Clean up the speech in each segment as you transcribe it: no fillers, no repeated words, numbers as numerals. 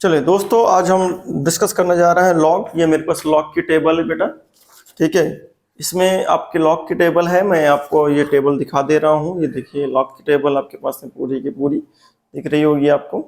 चलिए दोस्तों, आज हम डिस्कस करने जा रहे हैं लॉग। ये मेरे पास लॉग की टेबल है बेटा, ठीक है। इसमें आपके लॉग की टेबल है, मैं आपको ये टेबल दिखा दे रहा हूँ। ये देखिए लॉग की टेबल आपके पास में पूरी की पूरी दिख रही होगी आपको,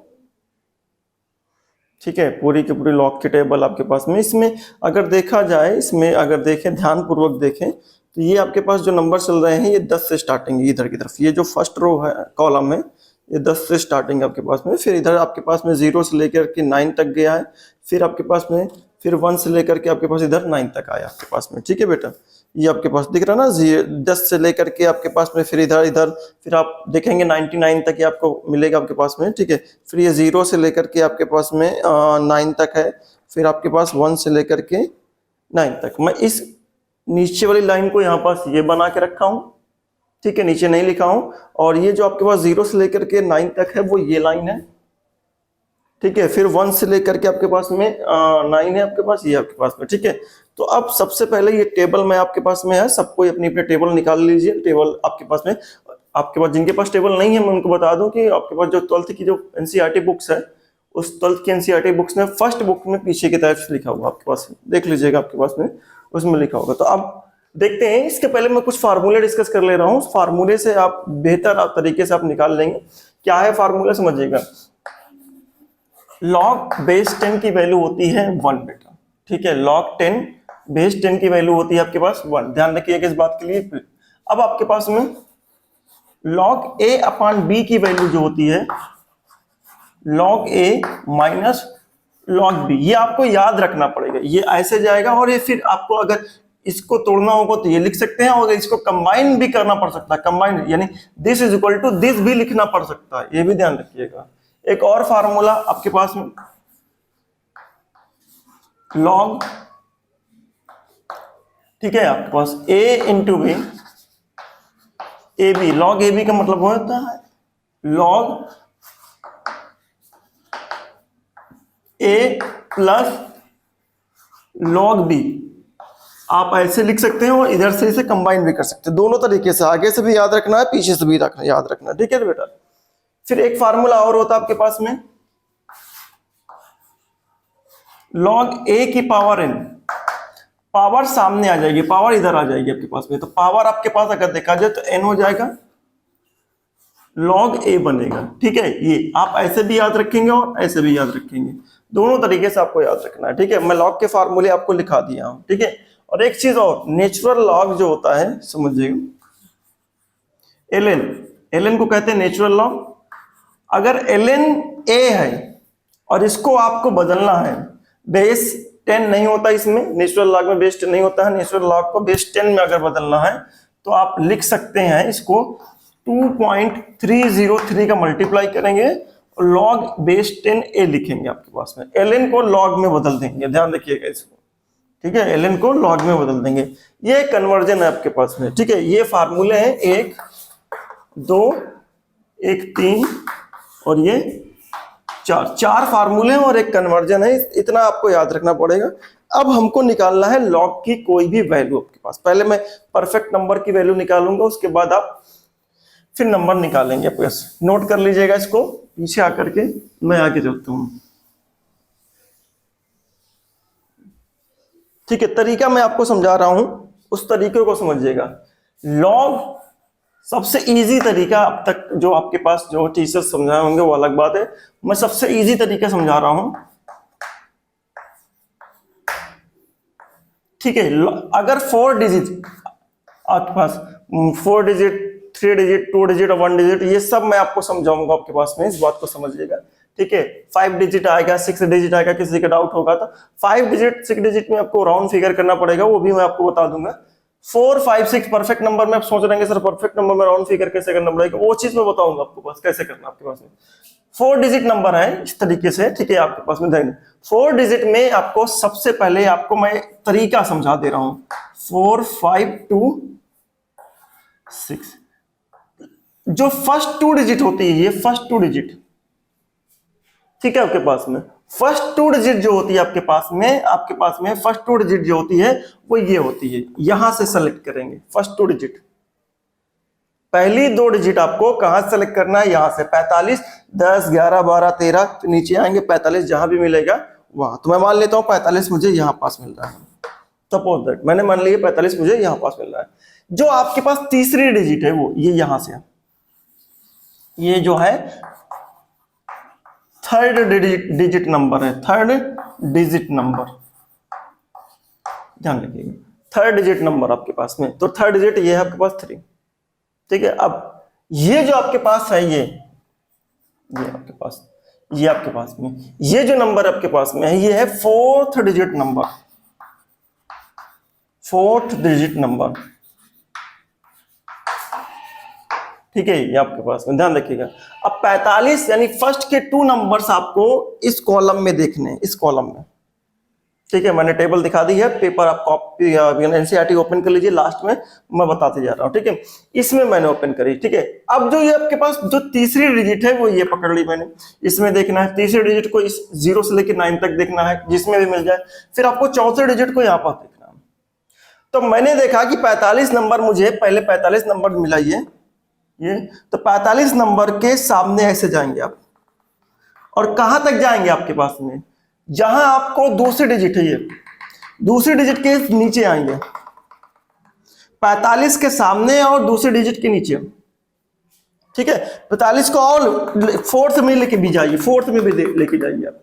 ठीक है। पूरी की पूरी लॉग की टेबल आपके पास में। इसमें अगर देखा जाए, इसमें अगर देखें, ध्यान पूर्वक देखें तो ये आपके पास जो नंबर चल रहे हैं ये 10 से स्टार्टिंग है इधर की तरफ। ये जो फर्स्ट रो है कॉलम है ये 10 से स्टार्टिंग आपके पास में। फिर इधर आपके पास में 0 से लेकर के 9 तक गया है। फिर आपके पास में फिर 1 से लेकर के आपके पास इधर 9 तक आया आपके पास में, ठीक है बेटा। ये आपके पास दिख रहा है ना, 10 से लेकर के आपके पास में फिर इधर इधर फिर आप देखेंगे 99 तक ये आपको मिलेगा आपके पास में, ठीक है। फिर ये 0 से लेकर के आपके पास में 9 तक है। फिर आपके पास 1 से लेकर के 9 तक। मैं इस नीचे वाली लाइन को यहाँ पास ये बना के रखा हूँ, ठीक है, नीचे नहीं लिखा हूं। और ये जो आपके पास 0 से लेकर के 9 तक है वो ये लाइन है, ठीक है। फिर 1 से लेकर के आपके पास में 9 है आपके पास, ये आपके पास में, ठीक है। तो अब सबसे पहले ये टेबल में आपके पास में है, सबको अपनी अपनी टेबल निकाल लीजिए। टेबल आपके पास में, आपके पास जिनके पास टेबल नहीं है मैं उनको बता दूं कि आपके पास जो 12th की जो एनसीईआरटी बुक्स है, उस 12th की एनसीईआरटी बुक्स में फर्स्ट बुक में पीछे की तरफ से लिखा हुआ आपके पास, देख लीजिएगा आपके पास में, उसमें लिखा होगा। तो अब देखते हैं। इसके पहले मैं कुछ फार्मूले डिस्कस कर ले रहा हूं। फार्मूले से आप बेहतर तरीके से आप निकाल लेंगे। क्या है फार्मूला, समझिएगा। log बेस 10 की वैल्यू होती है 1 बेटा, ठीक है। log 10 बेस 10 की वैल्यू होती है आपके पास 1, ध्यान रखिएगा इस बात के लिए। अब आपके पास में log a अपॉन b की वैल्यू जो होती है log a minus log b, ये आपको याद रखना पड़ेगा। ये ऐसे जाएगा और ये फिर आपको अगर इसको तोड़ना होगा तो ये लिख सकते हैं, और इसको कंबाइन भी करना पड़ सकता है। कंबाइन यानी this is equal to this भी लिखना पड़ सकता है, ये भी ध्यान रखिएगा। एक और फार्मूला आपके पास में लॉग, ठीक है, आपके पास a into B, A B. Log A B का मतलब होता है log a plus log B. आप ऐसे लिख सकते हैं और इधर से इसे कंबाइन भी कर सकते हैं, दोनों तरीके से। आगे से भी याद रखना है, पीछे से भी याद रखना है, ठीक है बेटा। फिर एक फार्मूला और होता है आपके पास में log a की पावर n। पावर सामने आ जाएगी, पावर इधर आ जाएगी आपके पास में। तो पावर आपके पास अगर देखा जाए तो n हो जाएगा, log a बनेगा, ठीक है। ये आप ऐसे भी याद रखेंगे और ऐसे भी याद रखेंगे, दोनों तरीके से आपको याद रखना है, ठीक है। मैं log के फार्मूले आपको लिखा दिया हूं, ठीक है। और एक चीज और, नेचुरल लॉग जो होता है, समझिएगा, ln को कहते हैं नेचुरल लॉग। अगर ln a है और इसको आपको बदलना है, बेस 10 नहीं होता इसमें, नेचुरल लॉग में बेस 10 नहीं होता है। नेचुरल लॉग को बेस 10 में अगर बदलना है तो आप लिख सकते हैं इसको 2.303 का मल्टीप्लाई करेंगे और लॉग बेस 10 a लिखेंगे आपके पास में। ln को लॉग में बदल देंगे, ध्यान रखिएगा इसको, ठीक है। ln को लॉग में बदल देंगे। ये कन्वर्जन है आपके पास में, ठीक है। ये फार्मूले हैं 1 2 1 3 और ये 4 फार्मूले और एक कन्वर्जन है। इतना आपको याद रखना पड़ेगा। अब हमको निकालना है लॉग की कोई भी वैल्यू आपके पास। पहले मैं परफेक्ट नंबर की वैल्यू निकालूंगा, उसके बाद आप फिर नंबर निकालेंगे। बस नोट कर लीजिएगा इसको, पीछे आकर के मैं आगे चलता हूं, ठीक है। तरीका मैं आपको समझा रहा हूं, उस तरीके को समझिएगा। लॉग सबसे इजी तरीका अब तक जो आपके पास जो टीचर्स समझाए होंगे वो अलग बात है। मैं सबसे इजी तरीका समझा रहा हूं, ठीक है। अगर 4 डिजिट आपके पास, 4 डिजिट 3 डिजिट 2 डिजिट और 1 डिजिट, ये सब मैं आपको समझाऊंगा आपके पास में, इस बात को समझिएगा, ठीक है। 5 डिजिट आएगा, 6 डिजिट आएगा, किसी का डाउट होगा तो 5 डिजिट 6 डिजिट में आपको राउंड फिगर करना पड़ेगा, वो भी मैं आपको बता दूंगा। 4 5 6 परफेक्ट नंबर में आप सोच रहे हैं सर परफेक्ट नंबर में राउंड फिगर कैसे करना पड़ेगा, वो चीज मैं बताऊंगा आपको पास कैसे करना आपके पास में। 4 डिजिट नंबर है इस तरीके से, ठीक है, आपके पास में। 4 डिजिट में आपको सबसे पहले आपको मैं तरीका समझा दे रहा हूं। 4 5 2 6, जो फर्स्ट 2 डिजिट होती है, ये फर्स्ट 2 डिजिट, ठीक है, आपके पास में फर्स्ट 2 डिजिट जो होती है आपके पास में फर्स्ट 2 डिजिट जो होती है वो ये होती है। यहां से सेलेक्ट करेंगे फर्स्ट 2 डिजिट, पहली 2 डिजिट आपको कहां से सेलेक्ट करना है, यहां से 45, 10, 11, 12, 13, तो नीचे आएंगे 45, जहां भी मिलेगा वहां। तो मैं मान लेता हूं 45 मुझे यहां पास मिल रहा है, सपोज दैट मैंने मान लिया 45 मुझे यहां पास मिल रहा है। जो आपके पास तीसरी डिजिट है वो ये यहां से, ये जो है थर्ड डिजिट नंबर है, थर्ड डिजिट नंबर, ध्यान रखिएगा, थर्ड डिजिट नंबर आपके पास में, तो थर्ड डिजिट ये है आपके पास 3, ठीक है। अब ये जो आपके पास है ये आपके पास, ये आपके पास में ये जो नंबर आपके पास में है ये है fourth digit number, fourth digit number, ठीक है, ये आपके पास में, ध्यान रखिएगा। अब 45 यानी फर्स्ट के 2 नंबर्स आपको इस कॉलम में देखने हैं, इस कॉलम में, ठीक है। मैंने टेबल दिखा दी है, पेपर आप कॉपी एनसीईआरटी ओपन कर लीजिए, लास्ट में मैं बताते जा रहा हूं, ठीक है। इसमें मैंने ओपन करी, ठीक है। अब जो ये आपके पास जो तीसरी डिजिट है वो ये पकड़ ली मैंने, इसमें देखना है तीसरी डिजिट को, इस 0 से लेकर 9 तक देखना है, जिसमें भी मिल जाए। फिर आपको चौथे डिजिट को यहाँ पर देखना है। तो मैंने देखा कि 45 नंबर मुझे पहले 45 नंबर मिला ये, तो 45 नंबर के सामने ऐसे जाएंगे आप, और कहां तक जाएंगे आपके पास में, जहां आपको दूसरी डिजिट है, ये दूसरी डिजिट के नीचे आएंगे, 45 के सामने और दूसरी डिजिट के नीचे, ठीक है। 45 को और फोर्थ में लेके भी जाइए, फोर्थ में भी लेके जाइए आप,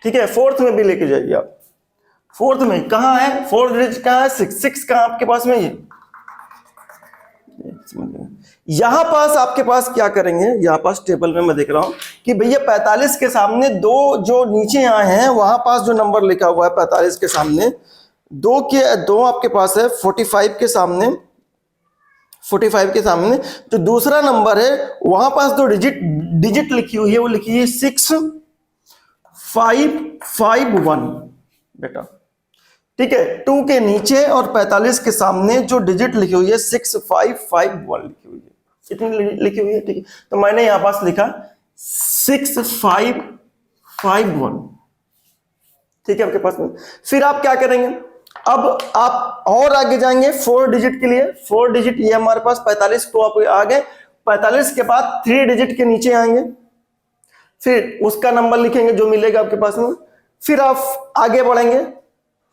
ठीक है, फोर्थ में भी लेके जाइए आप। फोर्थ में कहां है, फोर्थ डिजिट कहां है, 6 कहां आपके पास में, ये यहां पास आपके पास क्या करेंगे, यहां पास टेबल में मैं देख रहा हूं कि भैया 45 के सामने 2 जो नीचे आए हैं, वहां पास जो नंबर लिखा हुआ है 45 के सामने 2 आपके पास है, 45 के सामने, 45 के सामने जो दूसरा नंबर है वहां पास जो डिजिट लिखी हुई है वो लिखी है 6551 बेटा, ठीक है। 2 के नीचे और 45 के सामने जो डिजिट लिखी हुई है 6551 लिखी हुई है, इतनी लिखी हुई है, ठीक है। तो मैंने यहां पास लिखा 6551, ठीक है आपके पास में। फिर आप क्या करेंगे, अब आप और आगे जाएंगे 4 डिजिट के लिए, 4 डिजिट ये हमारे पास 45 तो आप आ गए, 45 के बाद 3 डिजिट के नीचे आएंगे, फिर उसका नंबर लिखेंगे जो मिलेगा आपके पास में। फिर आप आगे बढ़ेंगे,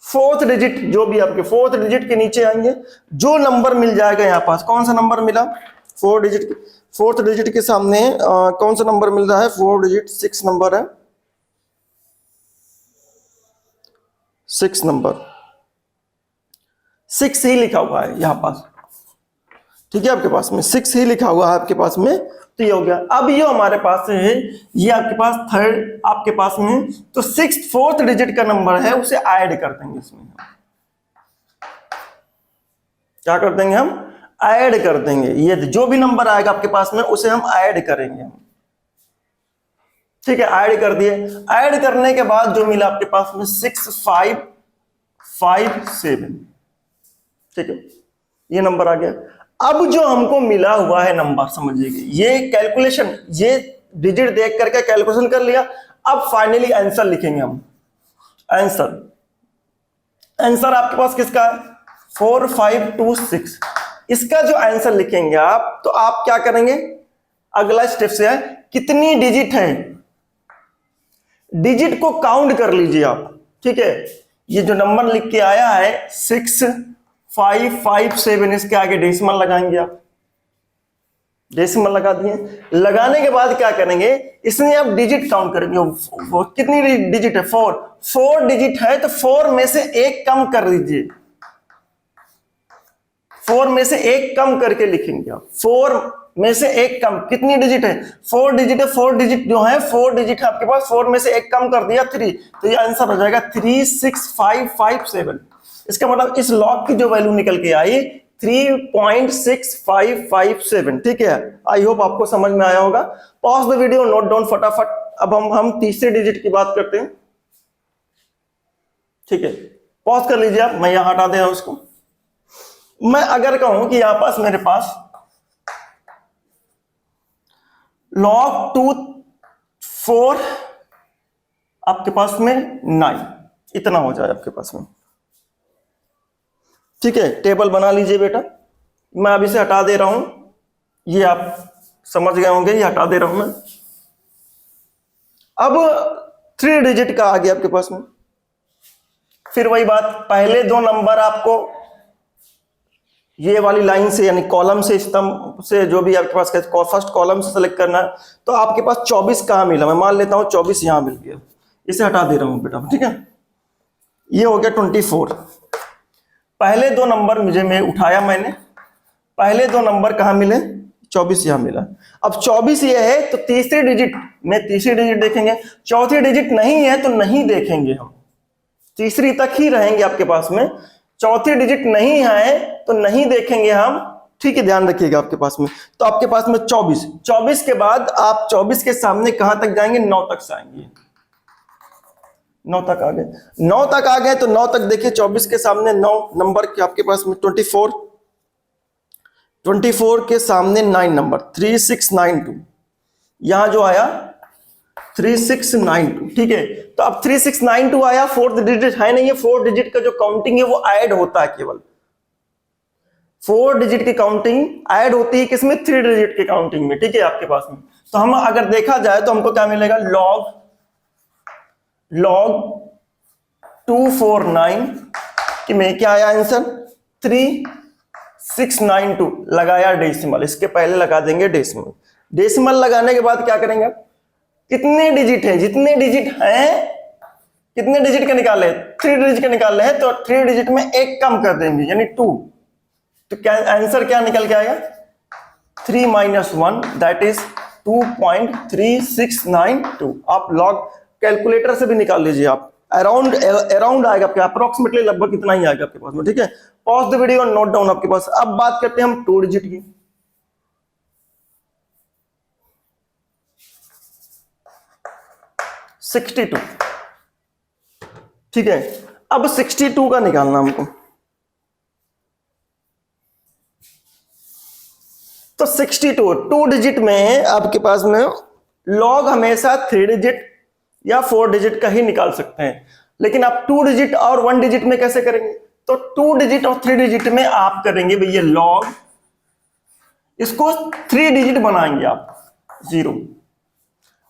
फोर्थ डिजिट जो भी आपके फोर्थ डिजिट के नीचे आएंगे, जो नंबर मिल जाएगा यहां पास, कौन सा नंबर मिला, फोर्थ डिजिट के सामने कौन सा नंबर मिल रहा है, 4 डिजिट 6 नंबर है, 6 नंबर, 6 ही लिखा हुआ है यहां पास, ठीक है आपके पास में 6 ही लिखा हुआ है आपके पास में, तो ये हो गया। अब ये हमारे पास है, ये आपके पास थर्ड आपके पास में, तो 4th डिजिट का नंबर है उसे ऐड कर देंगे इसमें, क्या कर देंगे हम, ऐड कर देंगे, ये जो भी नंबर आएगा आपके पास में उसे हम ऐड करेंगे, ठीक है। ऐड कर दिए, ऐड करने के बाद जो मिला आपके पास में 6557, ठीक है, ये नंबर आ गया। अब जो हमको मिला हुआ है नंबर समझिए, ये कैलकुलेशन, ये डिजिट देख करके कैलकुलेशन कर लिया, अब फाइनली आंसर लिखेंगे हम, आंसर आपके पास किसका है 4526, इसका जो आंसर लिखेंगे आप, तो आप क्या करेंगे, अगला स्टेप से है कितनी डिजिट है, डिजिट को काउंट कर लीजिए आप, ठीक है। ये जो नंबर लिख के आया है 6557, इसके आगे डेसिमल लगाएंगे आप, डेसिमल लगा दिए, लगाने के बाद क्या करेंगे, इसमें आप डिजिट काउंट करेंगे, वो कितनी डिजिट है, 4 डिजिट है, तो 4 में से 1 कम कर लीजिए, 4 में से 1 कम करके लिखेंगे आप, 4 में से 1 कम, कितनी डिजिट है, 4 डिजिट है, 4 डिजिट जो है 4 डिजिट है आपके पास, 4 में से 1 कम कर दिया 3, तो ये आंसर हो जाएगा 36557। इसका मतलब इस लॉग की जो वैल्यू निकल के आई 3.6557, ठीक है। आई होप आपको समझ में आया होगा। Pause the video, note down फटाफट। अब हम तीसरे डिजिट की बात करते हैं, ठीक है, पॉज कर लीजिए आप, मैं यहां हटा दे रहा हूं उसको। मैं अगर कहूं कि यहां पास मेरे पास log 2 4 आपके पास में 9 इतना हो जाए आपके पास में, ठीक है। टेबल बना लीजिए बेटा, मैं अभी से हटा दे रहा हूं, ये आप समझ गए होंगे, ये हटा दे रहा हूं मैं। अब 3 डिजिट का आ गया आपके पास में। फिर वही बात, पहले दो नंबर आपको ये वाली लाइन से यानी कॉलम से, स्तंभ से, जो भी आपके पास फर्स्ट कॉलम से सेलेक्ट करना है। तो आपके पास 24 कहां मिला, मैं मान लेता हूं 24 यहां मिल गया, इसे हटा दे रहा हूं बेटा, ठीक है। ये हो गया 24। पहले दो नंबर मैं उठाया, मैंने पहले दो नंबर कहां मिले, 24 यहां मिला। अब 24 ये है तो तीसरी डिजिट में तीसरी डिजिट देखेंगे, चौथी डिजिट नहीं है तो नहीं देखेंगे हम, तीसरी तक ही रहेंगे आपके पास में। चौथी डिजिट नहीं है तो नहीं देखेंगे हम, ठीक है, ध्यान रखिएगा आपके पास में। तो आपके पास में 24 के बाद आप 24 के सामने कहां तक जाएंगे, 9 तक जाएंगे। 9 तक आ गए, 9 तक आ गए तो 9 तक देखिए, 24 के सामने 9 नंबर के आपके पास में 24 के सामने 9 नंबर 3692, यहां जो आया 3692, ठीक है। तो अब 3692 आया, फोर्थ डिजिट है नहीं है, 4 डिजिट का जो काउंटिंग है वो ऐड होता है, केवल 4 डिजिट की काउंटिंग ऐड होती है किसमें, 3 डिजिट की काउंटिंग में, ठीक है आपके पास में। तो हम अगर देखा जाए तो हमको क्या मिलेगा, log 249 कि में क्या आया आंसर, 3692, लगाया डेसिमल, इसके पहले लगा देंगे डेसिमल। डेसिमल लगाने के बाद क्या करेंगे, कितने डिजिट है, जितने डिजिट हैं, कितने डिजिट का निकाले, 3 डिजिट का निकाले हैं, तो 3 डिजिट में एक कम कर देंगे यानी 2। तो क्या आंसर क्या निकल के आएगा, 3 - 1 दैट इज 2.3692। आप लॉग कैलकुलेटर से भी निकाल लीजिए, आप अराउंड आएगा आपके, अप्रोक्सीमेटली लगभग इतना ही आएगा आपके पास में, ठीक है। Pause the video, note down आपके पास। अब बात करते हैं हम 2 डिजिट की। (62), ठीक है। अब 62 का निकालना हमको, तो 62 2 डिजिट में आपके पास में लॉग हमेशा 3 डिजिट या 4 डिजिट का ही निकाल सकते हैं, लेकिन आप 2 डिजिट और 1 डिजिट में कैसे करेंगे, तो 2 डिजिट और 3 डिजिट में आप करेंगे भैया लॉग, इसको 3 डिजिट बनाएंगे आप, 0।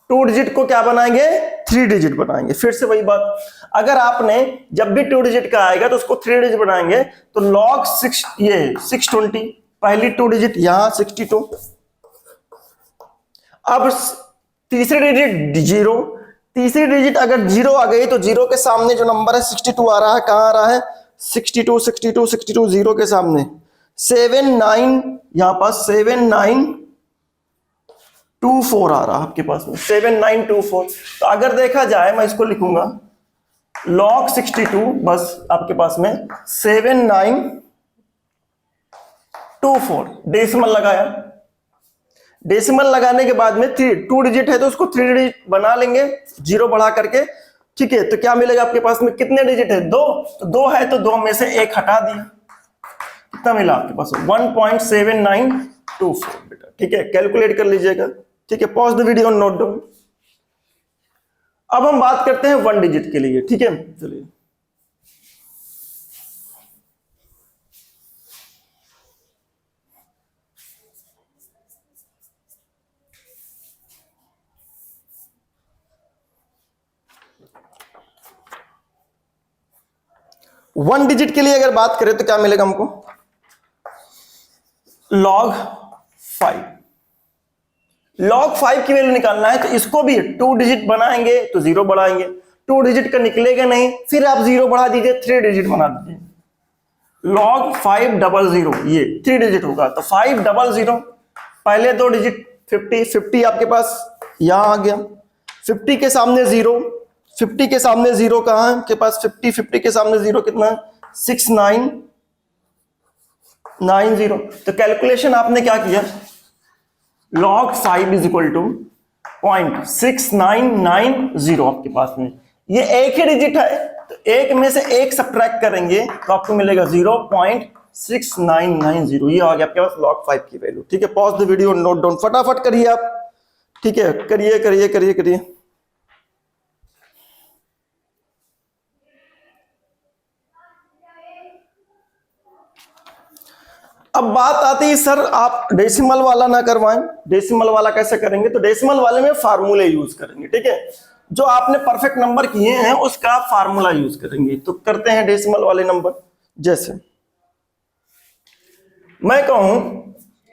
2 डिजिट को क्या बनाएंगे, 3 डिजिट बनाएंगे। फिर से वही बात, अगर आपने जब भी 2 डिजिट का आएगा तो उसको 3 डिजिट बनाएंगे, तो log 6 ये 620, पहली 2 डिजिट यहां 62। अब तीसरी डिजिट 0, तीसरी डिजिट अगर 0 आ गई तो 0 के सामने जो नंबर है 62 आ रहा है, कहां आ रहा है, 62 62 62, 0 के सामने 79, यहां पास 7924 आ रहा है आपके पास में, 7924। तो अगर देखा जाए, मैं इसको लिखूंगा log 62, बस आपके पास में 7924, डेसिमल लगाया, डेसिमल लगाने के बाद में 2 डिजिट है तो उसको 3 डिजिट बना लेंगे 0 बढ़ा करके, ठीक है। तो क्या मिलेगा आपके पास में, कितने डिजिट है, 2, तो 2 है तो 2 में से 1 हटा दिया, कितना मिला आपके पास, 1.7924 बेटा, ठीक है। कैलकुलेट कर लीजिएगा, ठीक है। Pause the video, note down. अब हम बात करते हैं 1 डिजिट के लिए, ठीक है। चलिए, वन डिजिट के लिए अगर बात करें तो क्या मिलेगा हमको, log 5। log 5 की वैल्यू निकालना है तो इसको भी 2 डिजिट बनाएंगे तो 0 बढ़ाएंगे, 2 डिजिट का निकलेगा नहीं, फिर आप 0 बढ़ा दीजिए, 3 डिजिट बना दीजिए, log 500, ये 3 डिजिट होगा। तो 500, पहले 2 डिजिट 50 आपके पास यहां आ गया, 50 के सामने 0, 50 के सामने 0 कहां है आपके पास, 50 के सामने 0 कितना है, 6990। तो कैलकुलेशन आपने क्या किया, log 5 इज इक्वल टू 0.6990 आपके पास में, ये एक ही डिजिट है तो एक में से एक सब्ट्रैक्ट करेंगे तो आपको मिलेगा 0.6990, ये आ गया आपके पास log 5 की वैल्यू, ठीक है। Pause the video, note down, फटाफट करिए आप, ठीक है, करिए करिए करिए करिए। अब बात आती है सर आप डेसिमल वाला ना करवाएं, डेसिमल वाला कैसे करेंगे? तो डेसिमल वाले में फार्मूले यूज करेंगे, ठीक है। जो आपने परफेक्ट नंबर किए हैं उसका फार्मूला यूज करेंगे। तो करते हैं डेसिमल वाले नंबर। जैसे मैं कहूं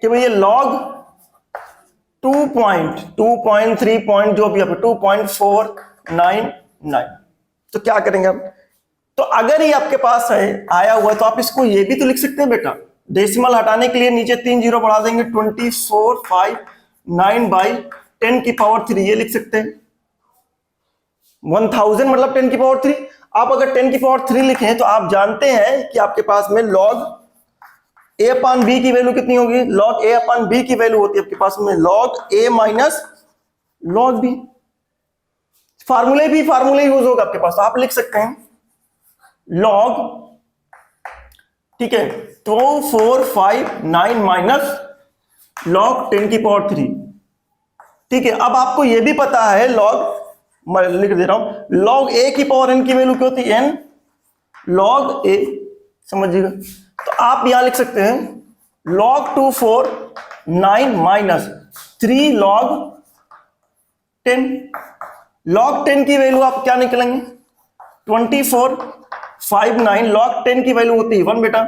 कि भैया लॉग 2.3 जो भी है 2.499, तो क्या करेंगे आप? तो अगर ये आपके पास है आया हुआ तो आप इसको ये भी तो लिख सकते हैं बेटा, डेसिमल हटाने के लिए नीचे 3 जीरो बढ़ा देंगे, 2459/10⁻³ ये लिख सकते हैं। 1000 मतलब 10⁻³। आप अगर 10⁻³ लिखें तो आप जानते हैं कि आपके पास में लॉग a/b की वैल्यू कितनी होगी? लॉग a/b की वैल्यू होती है आपके पास में log a minus log b। फार्मूले यूज होगा आपके पास, आप लिख सकते हैं लॉग, ठीक है, 2459 माइनस लॉग 10⁻³, ठीक है। अब आपको यह भी पता है लॉग, मैं लिख दे रहा हूं, लॉग a की पावर n की वैल्यू क्या होती है? n लॉग a, समझिएगा। तो आप यहां लिख सकते हैं लॉग 249 माइनस 3 लॉग 10। लॉग 10 की वैल्यू आप क्या निकलेंगे? 2459 लॉग 10 की वैल्यू होती है 1 बेटा,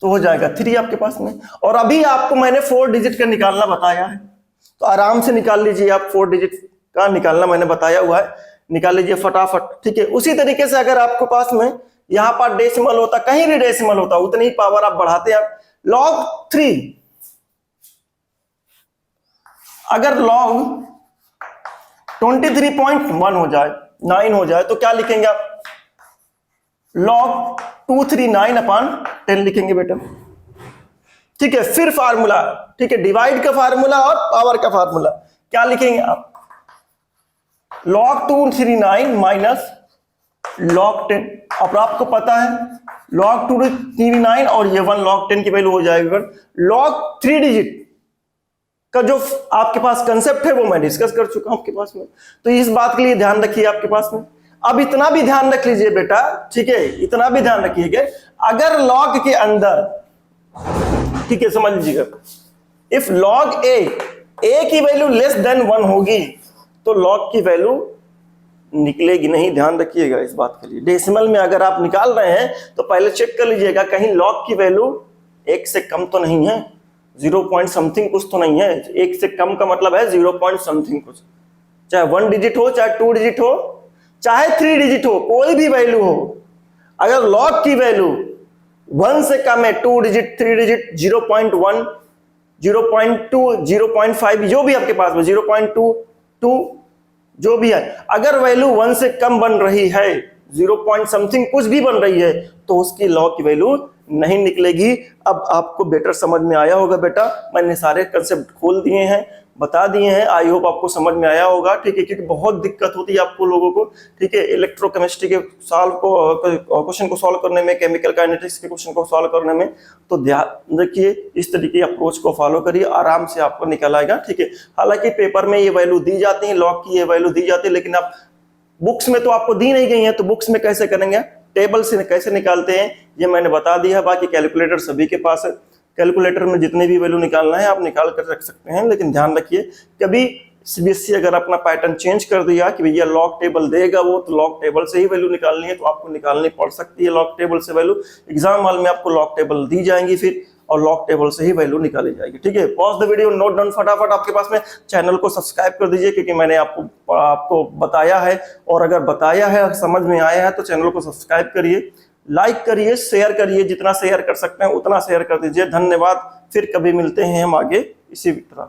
तो हो जाएगा 3 आपके पास में। और अभी आपको मैंने 4 डिजिट का निकालना बताया है, तो आराम से निकाल लीजिए आप। 4 डिजिट का निकालना मैंने बताया हुआ है, निकाल लीजिए फटाफट, ठीक है। उसी तरीके से अगर आपके पास में यहां पर डेसिमल होता, कहीं भी डेसिमल होता, उतनी ही पावर आप बढ़ाते हैं। लॉग 3, अगर लॉग 23.1 हो जाए, 9 हो जाए, तो क्या लिखेंगे आप? लॉग 239/10 लिखेंगे बेटा, ठीक है। फिर फार्मूला, ठीक है, डिवाइड का फार्मूला और पावर का फार्मूला, क्या लिखेंगे आप? Log 239 minus log 10। अब आपको पता है लॉग 239 और ये 1 लॉग 10 की वैल्यू हो जाएगी। लॉग 3 डिजिट का जो आपके पास कंसेप्ट है वो मैं डिस्कस कर चुका हूं आपके पास में, तो इस बात के लिए ध्यान रखिए आपके पास में। अब इतना भी ध्यान रख लीजिए बेटा, ठीक है, इतना भी ध्यान रखिएगा, अगर लॉग के अंदर, ठीक है, समझ लीजिएगा, इफ लॉग ए की वैल्यू लेस देन 1 होगी तो लॉग की वैल्यू निकलेगी नहीं। ध्यान रखिएगा इस बात के लिए। डेसिमल में अगर आप निकाल रहे हैं तो पहले चेक कर लीजिएगा कहीं लॉग की वैल्यू 1 से कम तो नहीं है, 0 पॉइंट समथिंग कुछ तो नहीं है। 1 से कम का मतलब है 0 पॉइंट समथिंग कुछ, चाहे 1 डिजिट हो, चाहे 2 डिजिट हो, चाहे 3 डिजिट हो, कोई भी वैल्यू हो। अगर लॉग की वैल्यू 1 से कम है, 2 डिजिट, 3 डिजिट, 0.1, 0.2, 0.5, जो भी आपके पास में 0.22 जो भी है, अगर वैल्यू 1 से कम बन रही है, 0 पॉइंट समथिंग कुछ भी बन रही है, तो उसकी लॉग की वैल्यू नहीं निकलेगी। अब आपको बेटर समझ में आया होगा बेटा, मैंने सारे कंसेप्ट खोल दिए हैं, बता दिए हैं, आई होप आपको समझ में आया होगा, ठीक है। क्योंकि बहुत दिक्कत होती है आपको लोगों को, ठीक है, इलेक्ट्रोकेमिस्ट्री के क्वेश्चन को सॉल्व करने में, केमिकल काइनेटिक्स के क्वेश्चन को सॉल्व करने में, तो ध्यान रखिए, इस तरीके अप्रोच को फॉलो करिए, आराम से आपको निकल आएगा, ठीक है। हालांकि पेपर में ये वैल्यू दी जाती है, लॉग की ये वैल्यू दी जाती है, लेकिन आप बुक्स में तो आपको दी नहीं गई है, तो बुक्स में कैसे करेंगे, टेबल से कैसे निकालते हैं ये मैंने बता दिया है। बाकी कैलकुलेटर सभी के पास है, कैलकुलेटर में जितने भी वैल्यू निकालना है आप निकाल कर रख सकते हैं। लेकिन ध्यान रखिए, कभी सीबीएसई अगर अपना पैटर्न चेंज कर दिया कि भैया लॉग टेबल देगा वो, तो लॉग टेबल से ही वैल्यू निकालनी है, तो आपको निकालनी पड़ सकती है लॉग टेबल से वैल्यू। एग्जाम हॉल में आपको लॉग टेबल दी जाएंगी फिर, और लॉग टेबल से ही वैल्यू निकाली जाएगी, ठीक है। Pause the video, note down फटाफट आपके पास में, चैनल को सब्सक्राइब कर दीजिए, क्योंकि मैंने आपको बताया है, और अगर बताया है समझ में आया है तो चैनल को सब्सक्राइब करिए, लाइक करिए, शेयर करिए, जितना शेयर कर सकते हैं उतना शेयर कर दीजिए। धन्यवाद, फिर कभी मिलते हैं हम आगे इसी तरह।